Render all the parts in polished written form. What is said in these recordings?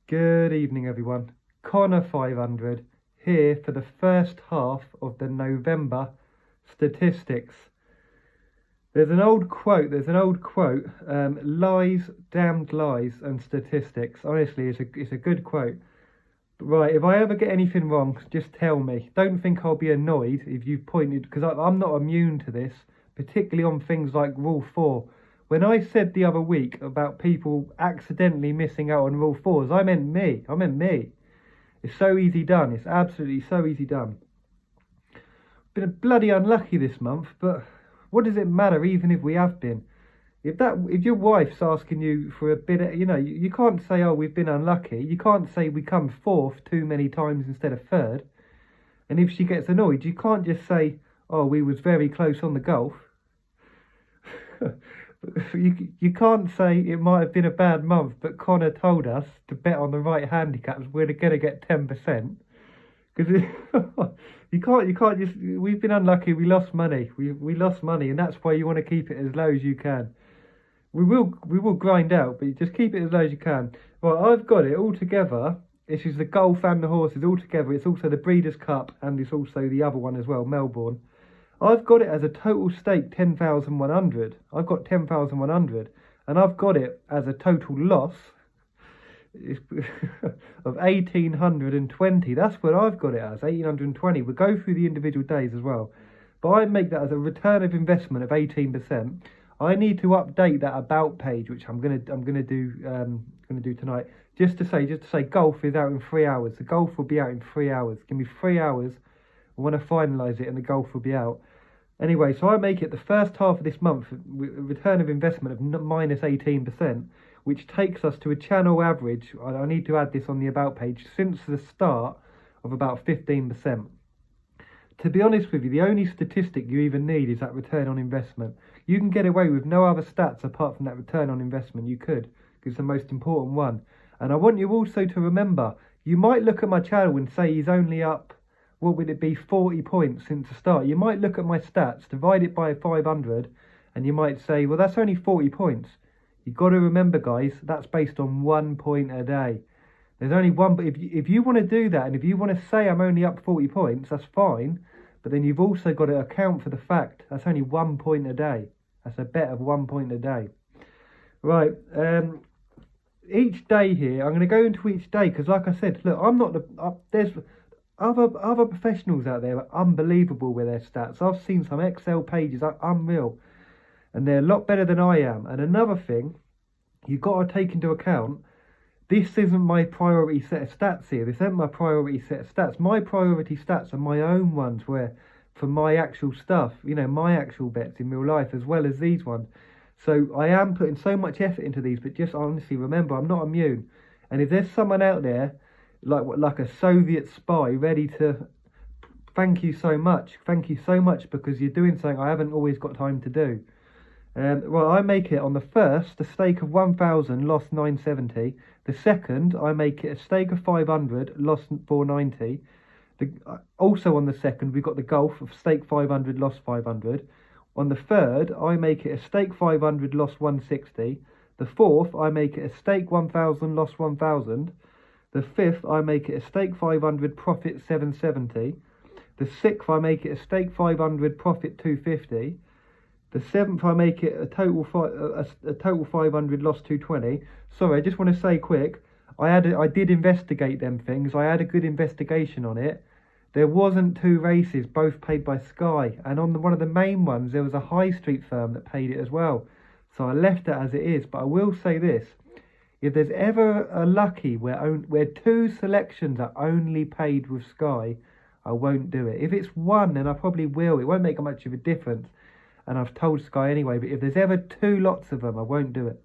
Good evening, everyone. Connor 500 here for the first half of the November statistics. There's an old quote, lies, damned lies and statistics. Honestly, it's a good quote. Right, if I ever get anything wrong, just tell me. Don't think I'll be annoyed if you've pointed, because I'm not immune to this, particularly on things like Rule 4. When I said the other week about people accidentally missing out on Rule 4s, I meant me. It's so easy done. It's absolutely so easy done. Been bloody unlucky this month, but what does it matter even if we have been? If your wife's asking you for a bit of, you can't say, oh, we've been unlucky. You can't say we come fourth too many times instead of third. And if she gets annoyed, you can't just say, oh, we was very close on the golf. You can't say it might have been a bad month, but Connor told us to bet on the right handicaps. We're going to get 10%. Because you can't just. We've been unlucky. We lost money. We lost money, and that's why you want to keep it as low as you can. We will grind out, but just keep it as low as you can. Right, I've got it all together. This is the golf and the horses all together. It's also the Breeders' Cup, and it's also the other one as well, Melbourne. I've got it as a total stake 10,100. I've got 10,100, and I've got it as a total loss of 1,820. That's what I've got it as, 1,820. We'll go through the individual days as well, but I make that as a return of investment of 18%. I need to update that about page, which I'm gonna do tonight. Just to say, golf is out in 3 hours. The golf will be out in 3 hours. Give me 3 hours. I want to finalise it, and the golf will be out. Anyway, so I make it the first half of this month return of investment of minus 18%, which takes us to a channel average. I need to add this on the about page since the start of about 15%. To be honest with you, the only statistic you even need is that return on investment. You can get away with no other stats apart from that return on investment. You could, because it's the most important one. And I want you also to remember, you might look at my channel and say he's only up, what would it be, 40 points since the start. You might look at my stats, divide it by 500, and you might say, well, that's only 40 points. You've got to remember, guys, that's based on 1 point a day. There's only one, but if you want to do that, and if you want to say I'm only up 40 points, that's fine. But then you've also got to account for the fact that's only 1 point a day. That's a bet of 1 point a day. Right, each day here, I'm going to go into each day, because like I said, look, I'm not there's other professionals out there are unbelievable with their stats. I've seen some Excel pages, unreal. And they're a lot better than I am. And another thing, you've got to take into account, this isn't my priority set of stats here. This isn't my priority set of stats. My priority stats are my own ones, where for my actual stuff, my actual bets in real life, as well as these ones. So I am putting so much effort into these, but just honestly remember, I'm not immune. And if there's someone out there, like a Soviet spy, ready to, thank you so much, because you're doing something I haven't always got time to do. Well, I make it on the first, a stake of 1,000, lost 970. The second, I make it a stake of 500, lost 490. Also on the second, we've got the golf of stake 500, lost 500. On the third, I make it a stake 500, lost 160. The fourth, I make it a stake 1,000, lost 1,000. The fifth, I make it a stake 500, profit 770. The sixth, I make it a stake 500, profit 250. The seventh, I make it a total 500, loss 220. Sorry, I just want to say quick, I did investigate them things. I had a good investigation on it. There wasn't 2 races, both paid by Sky. And on one of the main ones, there was a high street firm that paid it as well. So I left it as it is. But I will say this. If there's ever a lucky where 2 selections are only paid with Sky, I won't do it. If it's 1, then I probably will. It won't make much of a difference. And I've told Sky anyway. But if there's ever 2 lots of them, I won't do it.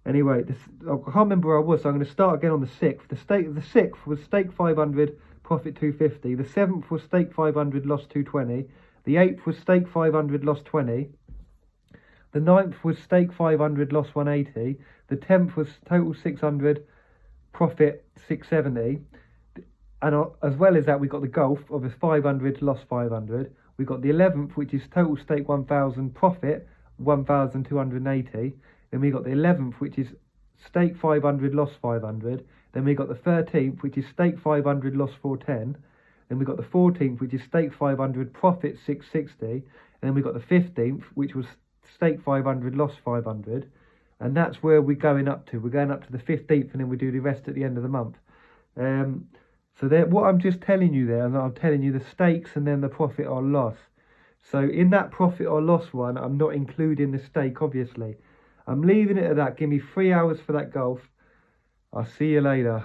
Anyway, I can't remember where I was, so I'm going to start again on the 6th. The 6th was stake 500, profit 250. The 7th was stake 500, lost 220. The 8th was stake 500, lost 20. The 9th was stake 500, lost 180. The 10th was total 600, profit 670. And as well as that, we got the golf of a 500, lost 500. We got the 11th, which is total stake 1,000, profit 1,280. Then we got the 11th, which is stake 500, loss 500. Then we got the 13th, which is stake 500, loss 410. Then we got the 14th, which is stake 500, profit 660. And then we got the 15th, which was stake 500, loss 500. And that's where we're going up to. We're going up to the 15th, and then we do the rest at the end of the month. So there, what I'm just telling you there, and I'm telling you the stakes and then the profit or loss. So in that profit or loss one, I'm not including the stake, obviously. I'm leaving it at that. Give me 3 hours for that golf. I'll see you later.